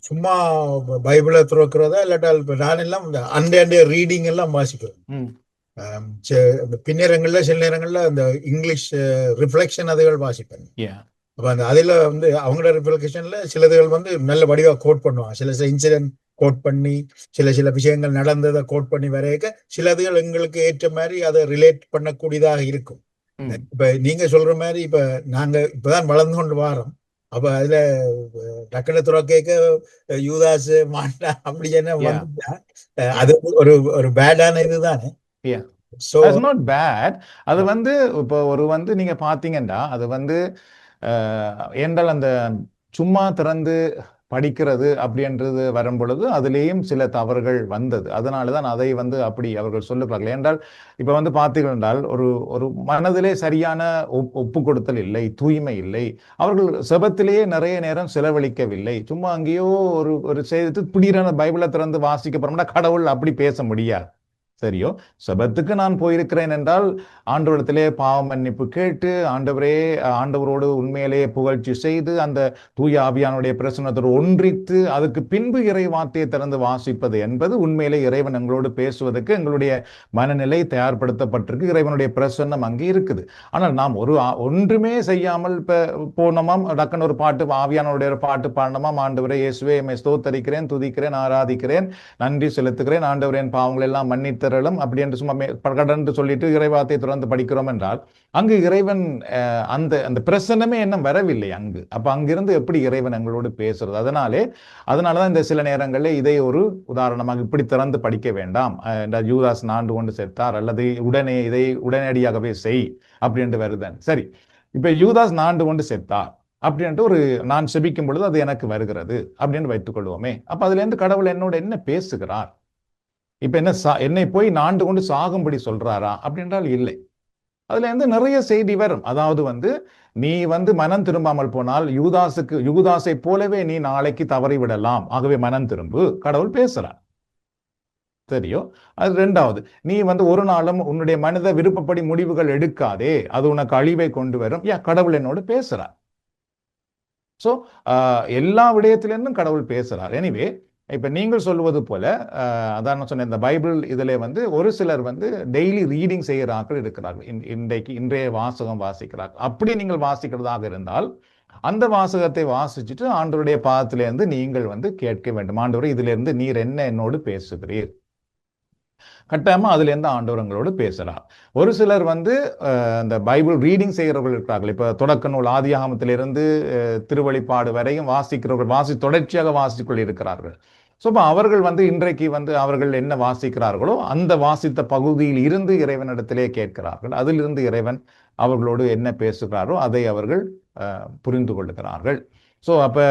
சும்மா பைபிளை துறக்கிறதா இல்லாட்டால் இப்ப நான் எல்லாம் அண்டே ரீடிங் எல்லாம் வாசிக்கிறேன். பின்னரங்கள்ல சில நேரங்கள்ல அந்த இங்கிலீஷ் ரிஃப்ளெக்ஷன் அதுகள் வாசிப்பேன். யா அப்ப அந்த அதுல வந்து அவங்களோட ரிஃப்ளெக்ஷன்ல சிலதுகள் வந்து நல்ல வடிவா கோட் பண்ணுவாங்க. சில இன்சிடென்ட் கோட் பண்ணி சில விஷயங்கள் நடந்ததை கோட் பண்ணி வரையக்க சிலதுகள் எங்களுக்கு ஏற்ற மாதிரி அதை ரிலேட் பண்ணக்கூடியதாக இருக்கும். இப்ப நீங்க சொல்ற மாதிரி இப்ப நாங்க இப்பதான் வளர்ந்து கொண்டு வாரோம். அப்ப அதுல டக்குனு துறக்க யூதாஸ் மாண்டா அப்படி என்ன யா வந்துட்டா அது ஒரு ஒரு பேடான இதுதானே. Yeah so that's not bad. அது வந்து இப்போ ஒரு வந்து நீங்க பாத்தீங்கன்னா அது வந்து என்றால் அந்த சும்மா திறந்து படிக்கிறது அப்படின்றது வரும் பொழுது அதுலேயும் சில தவறுகள் வந்தது. அதனால தான் அதை வந்து அப்படி அவர்கள் சொல்லுகிறார்கள். என்றால் இப்போ வந்து பார்த்தீர்கள் என்றால் ஒரு ஒரு மனதிலே சரியான ஒப்பு கொடுத்தல் இல்லை, தூய்மை இல்லை. அவர்கள் செபத்திலேயே நிறைய நேரம் செலவழிக்கவில்லை. சும்மா அங்கேயோ ஒரு ஒரு செய்து திடீரென பைபிளை திறந்து வாசிக்க போறோம்னா கடவுள் அப்படி பேச முடியாது. சரியோ, செபத்துக்கு நான் போயிருக்கிறேன் என்றால் ஆண்டவரிடத்திலே பாவ மன்னிப்பு கேட்டு ஆண்டவரோடு உண்மையிலேயே புகழ்ச்சி செய்து அந்த தூய ஆவியானுடைய பிரசன்னத்தோடு ஒன்றித்து அதுக்கு பின்பு இறை வார்த்தையை திறந்து வாசிப்பது என்பது உண்மையிலே இறைவன் எங்களோடு பேசுவதற்கு எங்களுடைய மனநிலை தயார்படுத்தப்பட்டிருக்கு. இறைவனுடைய பிரசன்னம் அங்கே இருக்குது. ஆனால் நாம் ஒன்றுமே செய்யாமல் இப்ப போனோமாம் டக்குன்னு ஒரு பாட்டு ஆவியானுடைய ஒரு பாட்டு பாடணுமாம், ஆண்டவரே இயேசுவே எம்மை ஸ்தோத்தரிக்கிறேன், துதிக்கிறேன், ஆராதிக்கிறேன், நன்றி செலுத்துகிறேன், ஆண்டவரே என் பாவங்கள் எல்லாம் மன்னித்தரலும் அப்படி என்று சும்மா கடந்து சொல்லிட்டு இறைவார்த்தை தொடர்ந்து படிக்கிறோம் என்றால் அங்கு இறைவன் அந்த அந்த பிரசன்னமே இன்னும் வரவில்லை அங்கு. அப்ப அங்கிருந்து எப்படி இறைவன் எங்களோடு பேசுறது? அதனாலதான் இந்த சில நேரங்களில் இதை ஒரு உதாரணமாக இப்படி திறந்து படிக்க வேண்டாம், யூதாஸ் நாண்டு கொண்டு செத்தார் அல்லது இதை உடனடியாகவே செய் அப்படின்ட்டு வருதன். சரி, இப்ப யூதாஸ் நாண்டு கொண்டு செத்தார் அப்படின்ட்டு ஒரு நான் செபிக்கும் பொழுது அது எனக்கு வருகிறது அப்படின்னு வைத்துக் கொள்வோமே. அப்ப அதுல இருந்து கடவுள் என்னோட என்ன பேசுகிறார்? இப்ப என்னை போய் நாண்டு கொண்டு சாகும்படி சொல்றாரா அப்படின்றால் இல்லை. அதுல இருந்து நிறைய செய்தி வரும். அதாவது வந்து நீ வந்து மனம் திரும்பாமல் போனால் யூதாசை போலவே நீ நாளைக்கு தவறி விடலாம், ஆகவே மனம் திரும்பு, கடவுள் பேசுறார். சரியோ, அது ரெண்டாவது. நீ வந்து ஒரு நாளும் உன்னுடைய மனித விருப்பப்படி முடிவுகள் எடுக்காதே, அது உனக்கு அழிவை கொண்டு வரும். கடவுள் என்னோடு பேசுறார். சோ எல்லா விடயத்திலிருந்தும் கடவுள் பேசுறார். எனிவே இப்ப நீங்கள் சொல்வது போல அதான் நான் சொன்னேன், இந்த பைபிள் இதுல வந்து ஒரு சிலர் வந்து டெய்லி ரீடிங் செய்கிற ஆட்கள் இருக்கிறார்கள். இன்றைய வாசகம் வாசிக்கிறார்கள். அப்படி நீங்கள் வாசிக்கிறதாக இருந்தால் அந்த வாசகத்தை வாசிச்சுட்டு ஆண்டவருடைய பாதத்திலிருந்து நீங்கள் வந்து கேட்க வேண்டும், ஆண்டவரே இதுல இருந்து நீர் என்ன என்னோடு பேசுகிறீர். கட்டாயமா அதுல இருந்து ஆண்டவர் எங்களோடு பேசுறார். ஒரு சிலர் வந்து இந்த பைபிள் ரீடிங் செய்கிறவர்கள் இருக்கிறார்கள். இப்ப தொடக்க நூல் ஆதியாகமத்திலிருந்து திருவெளிப்பாடு வரையும் வாசிக்கிறவர்கள் தொடர்ச்சியாக வாசித்துக் இருக்கிறார்கள். ஸோ அவர்கள் வந்து இன்றைக்கு வந்து அவர்கள் என்ன வாசிக்கிறார்களோ அந்த வாசித்த பகுதியில் இருந்து இறைவனிடத்திலே கேட்கிறார்கள். அதிலிருந்து இறைவன் அவர்களோடு என்ன பேசுகிறாரோ அதை அவர்கள் புரிந்து கொள்ளுகிறார்கள். ஸோ அப்ப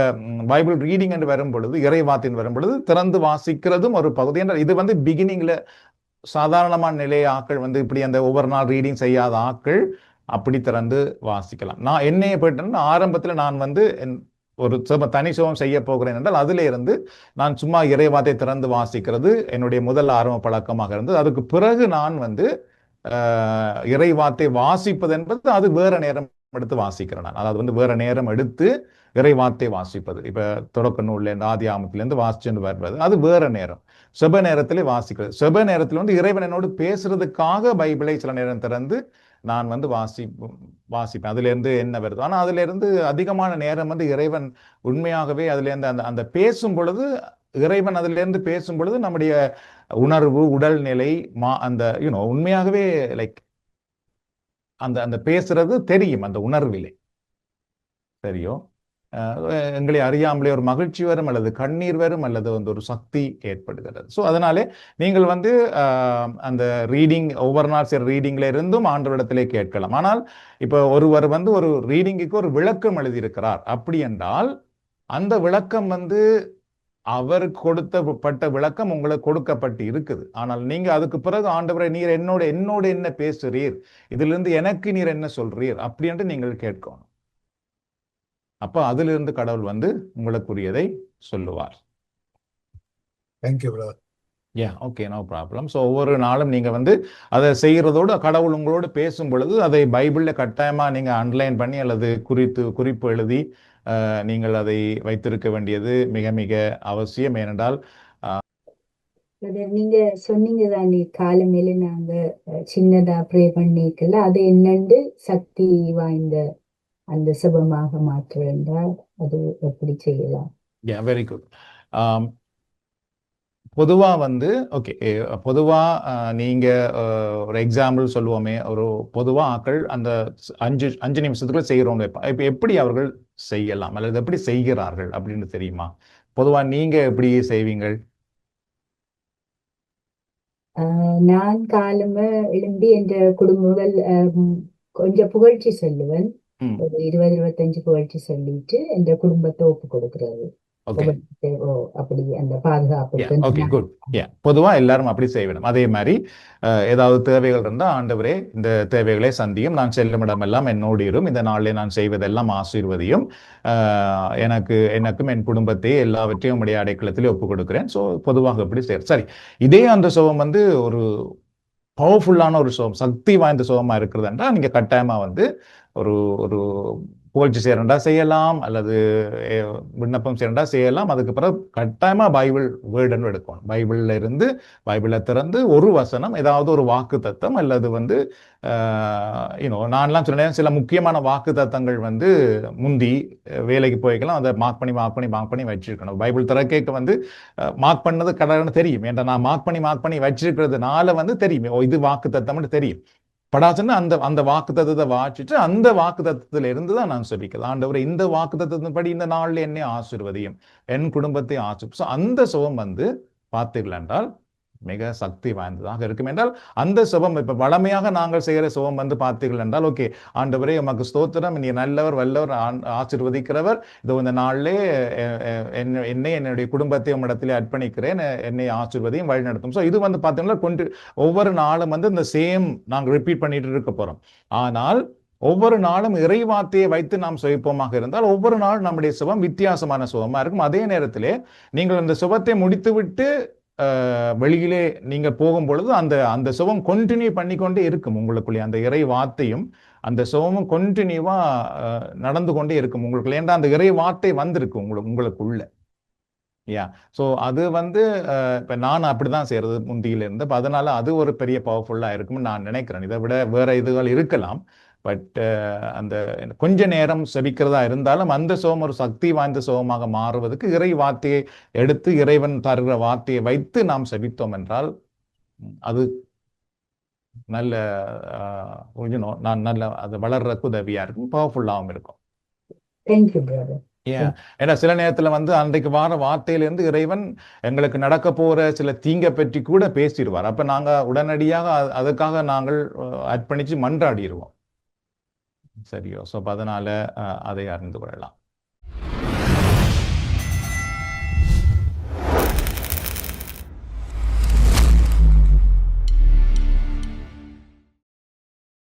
பைபிள் ரீடிங் என்று வரும் பொழுது, இறைவாத்தின் வரும் பொழுது திறந்து வாசிக்கிறதும் ஒரு பகுதி. என்ற இது வந்து பிகினிங்ல சாதாரணமான நிலை ஆக்கள் வந்து இப்படி அந்த ஒவ்வொரு நாள் ரீடிங் செய்யாத ஆக்கள் அப்படி திறந்து வாசிக்கலாம். நான் என்னைய போயிட்டேன்னா ஆரம்பத்தில் நான் வந்து ஒரு தனி சுகம் செய்ய போகிறேன் என்றால் அதுல இருந்து நான் சும்மா இறைவாத்தை திறந்து வாசிக்கிறது என்னுடைய முதல் ஆரம்ப பழக்கமாக இருந்தது. அதுக்கு பிறகு நான் வந்து இறைவாத்தை வாசிப்பது என்பது அது வேற நேரம் எடுத்து வாசிக்கிறேன் நான். அதாவது வந்து வேற நேரம் எடுத்து இறைவாத்தை வாசிப்பது. இப்ப தொடக்க நூல்ல இருந்து ஆதி ஆமத்திலிருந்து வாசிச்சுட்டு வருவது அது வேற நேரம். செப நேரத்திலே வாசிக்கிறது. செப நேரத்தில் வந்து இறைவன் என்னோடு பேசுறதுக்காக பைபிளை சில நேரம் திறந்து நான் வந்து வாசிப்பேன். அதுல இருந்து என்ன வருது. ஆனா அதுல இருந்து அதிகமான நேரம் வந்து இறைவன் உண்மையாகவே அதுல இருந்து அந்த பேசும் பொழுது, இறைவன் அதுல இருந்து பேசும் பொழுது நம்முடைய உணர்வு, உடல்நிலை, அந்த உண்மையாகவே லைக் அந்த பேசுறது தெரியும், அந்த உணர்விலே. சரியோ, எங்களை அறியாமலே ஒரு மகிழ்ச்சி வரும் அல்லது கண்ணீர் வரும் அல்லது வந்து ஒரு சக்தி ஏற்படுகிறது. ஸோ அதனாலே நீங்கள் வந்து அந்த ரீடிங் ஒவ்வொரு நாள் சில ரீடிங்ல இருந்தும் ஆண்டவரிடத்திலே கேட்கலாம். ஆனால் இப்போ ஒருவர் வந்து ஒரு ரீடிங்குக்கு ஒரு விளக்கம் எழுதியிருக்கிறார் அப்படி என்றால் அந்த விளக்கம் வந்து அவர் கொடுத்தப்பட்ட விளக்கம் உங்களுக்கு கொடுக்கப்பட்டு இருக்குது. ஆனால் நீங்க அதுக்கு பிறகு ஆண்டவரை நீர் என்னோட என்ன பேசுறீர், இதுல இருந்து எனக்கு நீர் என்ன சொல்றீர் அப்படி என்று நீங்கள் கேட்கணும். அப்ப அதிலிருந்து கடவுள் வந்து உங்களுக்குரியதை சொல்லுவார். Thank you brother. Okay, no problem. So ஒவ்வொரு நாளும் நீங்க வந்து அதை செய்யறதோடு கடவுள் உங்களோடு பேசும் பொழுது அதை பைபிள்ல கட்டாயமா நீங்க அண்டர்லைன் பண்ணி அல்லது குறிப்பு எழுதி நீங்கள் அதை வைத்திருக்க வேண்டியது மிக மிக அவசியம். ஏனென்றால் பிரதர், நீங்க சொன்னீங்க தானே காலமேல நாங்க சின்னதா ப்ரே பண்ணிக்கல அது என்னண்டு சக்தி வாய்ந்த அந்த சுபமாக மாற்ற என்றால் அது எப்படி செய்யலாம்? Very good. பொதுவா வந்து ஓகே, பொதுவா நீங்க ஒரு எக்ஸாம்பிள் சொல்லுவோமே, ஒரு பொதுவா ஆக்கள் அந்த 5 நிமிஷத்துக்குள்ள செய்கிறவங்க இப்ப எப்படி அவர்கள் செய்யலாம் அல்லது எப்படி செய்கிறார்கள் அப்படின்னு தெரியுமா? பொதுவா நீங்க எப்படி செய்வீங்கள்? நான் காலம எழும்பி என்ற குடும்பங்கள் கொஞ்சம் புகழ்ச்சி சொல்லுவேன். ம். ஒரு 20-25 புகழ்ச்சி சொல்லிட்டு என்ற குடும்பத்தை ஒப்பு கொடுக்கிறது. ஓகே. அப்படி அந்த பாதுகாப்புக்கு ஓகே, குட். பொதுவா எல்லாரும் அப்படி செய்யணும். அதே மாதிரி ஏதாவது தேவைகள் இருந்தால், ஆண்டவரே இந்த தேவைகளை சந்தியும், நான் செல்லும் இடமெல்லாம் என்னோடு இரும், இந்த நாளிலே நான் செய்வதெல்லாம் ஆசீர்வதியும், எனக்கும் என் குடும்பத்தை எல்லாவற்றையும் உடைய அடைக்கலத்திலே ஒப்பு கொடுக்கிறேன். ஸோ பொதுவாக எப்படி செய்யறது? சரி, இதே அந்த சுகம் வந்து ஒரு பவர்ஃபுல்லான ஒரு சுகம், சக்தி வாய்ந்த சுகமா இருக்கிறது என்றால் நீங்க கட்டாயமா வந்து ஒரு ஒரு புகழ்ச்சி செய்யறண்டா செய்யலாம், அல்லது விண்ணப்பம் செய்யறண்டா செய்யலாம். அதுக்கு பிறகு கட்டாயமா பைபிள் வேர்டுன்னு எடுக்கணும். பைபிள்ல இருந்து பைபிளை திறந்து ஒரு வசனம், ஏதாவது ஒரு வாக்கு தத்தம், அல்லது வந்து நான்லாம் சொன்னேன், சில முக்கியமான வாக்கு தத்தங்கள் வந்து முந்தி வேலைக்கு போய்க்கலாம், அதை மார்க் பண்ணி வச்சிருக்கணும். பைபிள் திறக்க வந்து மார்க் பண்ணது கடவுள்னு தெரியும். ஏன்டா நான் மார்க் பண்ணி வச்சிருக்கிறதுனால வந்து தெரியும், இது வாக்கு தத்தம்னு தெரியும். படாசுன்னு அந்த வாக்கு தத்துவத்தை வாசிச்சுட்டு அந்த வாக்கு தத்துவத்துல இருந்து தான் நான் சொல்லிக்கலாம், ஆண்டவரே இந்த வாக்கு தத்துவத்தின்படி இந்த நாள்ல என்னை ஆசீர்வதியும், என் குடும்பத்தை ஆசீர்வதியும். அந்த சுகம் வந்து பார்த்தீர்கள் என்றால் மிக சக்தி வாய்ந்ததாக இருக்கும். என்றால் அந்த சுபம் இப்ப வளமையாக நாங்கள் செய்கிற சுபம் வந்து பார்த்தீர்கள் என்றால், ஓகே ஆண்டவரே உமக்கு ஸ்தோத்திரம், நீ நல்லவர், வல்லவர், ஆசீர்வதிக்கிறவர், இதோ இந்த நாளிலே என்னுடைய குடும்பத்தை உம்மிடத்திலே அர்ப்பணிக்கிறேன், என்னை ஆசீர்வதியும் வழி நடத்தும். ஸோ இது வந்து பார்த்தீங்கன்னா ஒவ்வொரு நாளும் வந்து இந்த சேம் நாங்கள் ரிப்பீட் பண்ணிட்டு இருக்க போறோம். ஆனால் ஒவ்வொரு நாளும் இறைவார்த்தையை வைத்து நாம் சுவைப்போமாக இருந்தால் ஒவ்வொரு நாளும் நம்முடைய சுபம் வித்தியாசமான சுபமா இருக்கும். அதே நேரத்திலே நீங்கள் அந்த சுபத்தை முடித்துவிட்டு வெளியிலே நீங்க போகும் பொழுது அந்த சுகம் கண்டினியூ பண்ணிக்கொண்டே இருக்கும். உங்களுக்குள்ளே அந்த இறை வார்த்தையும் அந்த சுகமும் கண்டினியூவா நடந்து கொண்டே இருக்கும் உங்களுக்குள்ள. ஏன்டா அந்த இறை வார்த்தை வந்திருக்கு உங்களுக்குள்ள. ஸோ அது வந்து இப்போ நான் அப்படிதான் செய்யறது முந்தியில இருந்து. அதனால அது ஒரு பெரிய பவர்ஃபுல்லா இருக்கும்னு நான் நினைக்கிறேன். இதை விட வேற இதுகள் இருக்கலாம். பட் அந்த கொஞ்ச நேரம் செபிக்கிறதா இருந்தாலும் அந்த சோகம் ஒரு சக்தி வாய்ந்த சோகமாக மாறுவதற்கு இறை வார்த்தையை எடுத்து இறைவன் தருகிற வார்த்தையை வைத்து நாம் செபித்தோம் என்றால் அது நல்ல நான் நல்ல அது வளர்றதுக்கு உதவியா இருக்கும், பவர்ஃபுல்லாகவும் இருக்கும். ஏன்னா சில நேரத்துல வந்து அன்றைக்கு வார வார்த்தையிலிருந்து இறைவன் எங்களுக்கு நடக்க போற சில தீங்கை பற்றி கூட பேசிடுவார். அப்ப நாங்க உடனடியாக அதுக்காக நாங்கள் அர்ப்பணிச்சு மன்றாடிடுவோம். சரியோ? ஸோ அதனால அதை அறிந்து கொள்ளலாம்.